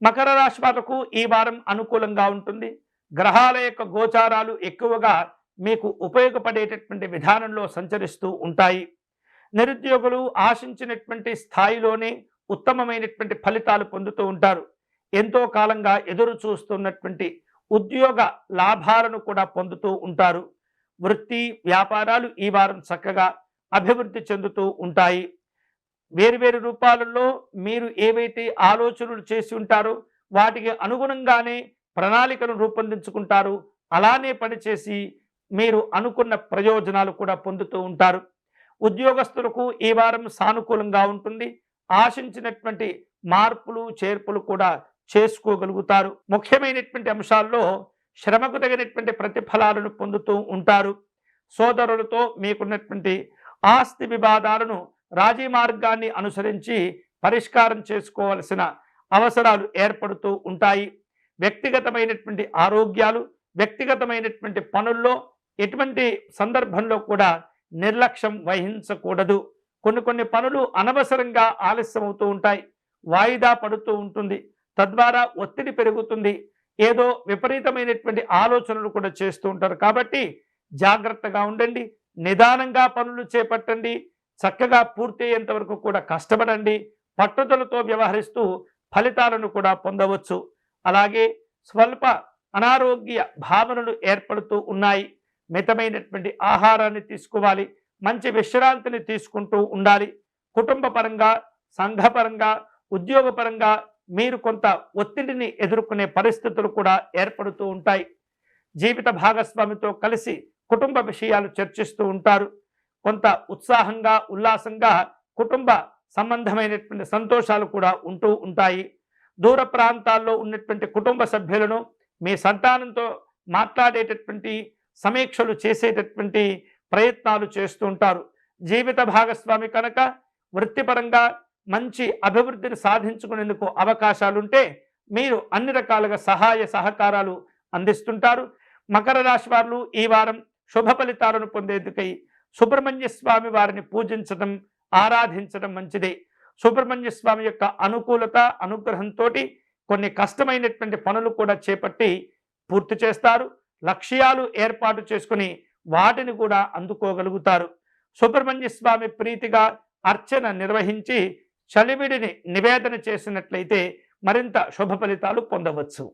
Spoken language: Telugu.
మకర రాశి వాళ్లకు ఈ వారం అనుకూలంగా ఉంటుంది. గ్రహాల యొక్క గోచారాలు ఎక్కువగా మీకు ఉపయోగపడేటటువంటి విధానంలో సంచరిస్తూ ఉంటాయి. నిరుద్యోగులు ఆశించినటువంటి స్థాయిలోనే ఉత్తమమైనటువంటి ఫలితాలు పొందుతూ ఉంటారు. ఎంతో కాలంగా ఎదురు చూస్తున్నటువంటి ఉద్యోగ లాభాలను కూడా పొందుతూ ఉంటారు. వృత్తి వ్యాపారాలు ఈ వారం చక్కగా అభివృద్ధి చెందుతూ ఉంటాయి. వేరువేరు రూపాలలో మీరు ఏవైతే ఆలోచనలు చేసి ఉంటారో వాటికి అనుగుణంగానే ప్రణాళికను రూపొందించుకుంటారు. అలానే పనిచేసి మీరు అనుకున్న ప్రయోజనాలు కూడా పొందుతూ ఉంటారు. ఉద్యోగస్తులకు ఈ వారం సానుకూలంగా ఉంటుంది. ఆశించినటువంటి మార్పులు చేర్పులు కూడా చేసుకోగలుగుతారు. ముఖ్యమైనటువంటి అంశాల్లో శ్రమకు తగినటువంటి ప్రతిఫలాలను పొందుతూ ఉంటారు. సోదరులతో మీకున్నటువంటి ఆస్తి వివాదాలను రాజీ మార్గాన్ని అనుసరించి పరిష్కారం చేసుకోవాల్సిన అవసరాలు ఏర్పడుతూ ఉంటాయి. వ్యక్తిగతమైనటువంటి ఆరోగ్యాలు, వ్యక్తిగతమైనటువంటి పనుల్లో ఎటువంటి సందర్భంలో కూడా నిర్లక్ష్యం వహించకూడదు. కొన్ని పనులు అనవసరంగా ఆలస్యం అవుతూ ఉంటాయి, వాయిదా పడుతూ ఉంటుంది. తద్వారా ఒత్తిడి పెరుగుతుంది. ఏదో విపరీతమైనటువంటి ఆలోచనలు కూడా చేస్తూ ఉంటారు. కాబట్టి జాగ్రత్తగా ఉండండి, నిదానంగా పనులు చేపట్టండి, చక్కగా పూర్తయ్యేంత వరకు కూడా కష్టపడండి. పట్టుదలతో వ్యవహరిస్తూ ఫలితాలను కూడా పొందవచ్చు. అలాగే స్వల్ప అనారోగ్య భావనలు ఏర్పడుతూ ఉన్నాయి. మితమైనటువంటి ఆహారాన్ని తీసుకోవాలి, మంచి విశ్రాంతిని తీసుకుంటూ ఉండాలి. కుటుంబ పరంగా, సంఘపరంగా, ఉద్యోగపరంగా మీరు కొంత ఒత్తిడిని ఎదుర్కొనే పరిస్థితులు కూడా ఏర్పడుతూ ఉంటాయి. జీవిత భాగస్వామితో కలిసి కుటుంబ విషయాలు చర్చిస్తూ ఉంటారు. కొంత ఉత్సాహంగా, ఉల్లాసంగా కుటుంబ సంబంధమైనటువంటి సంతోషాలు కూడా ఉంటూ ఉంటాయి. దూర ప్రాంతాల్లో ఉన్నటువంటి కుటుంబ సభ్యులను మీ సంతానంతో మాట్లాడేటటువంటి సమీక్షలు చేసేటటువంటి ప్రయత్నాలు చేస్తూ ఉంటారు. జీవిత భాగస్వామి కనుక వృత్తిపరంగా మంచి అభివృద్ధిని సాధించుకునేందుకు అవకాశాలుంటే మీరు అన్ని రకాలుగా సహాయ సహకారాలు అందిస్తుంటారు. మకర రాశి వారు ఈ వారం శుభ ఫలితాలను పొందేందుకై సుబ్రహ్మణ్య స్వామి వారిని పూజించడం, ఆరాధించడం మంచిది. సుబ్రహ్మణ్య స్వామి యొక్క అనుకూలత, అనుగ్రహంతో కొన్ని కష్టమైనటువంటి పనులు కూడా చేపట్టి పూర్తి చేస్తారు. లక్ష్యాలు ఏర్పాటు చేసుకుని వాటిని కూడా అందుకోగలుగుతారు. సుబ్రహ్మణ్య స్వామి ప్రీతిగా అర్చన నిర్వహించి చలివిడిని నివేదన చేసినట్లయితే మరింత శుభ ఫలితాలు పొందవచ్చు.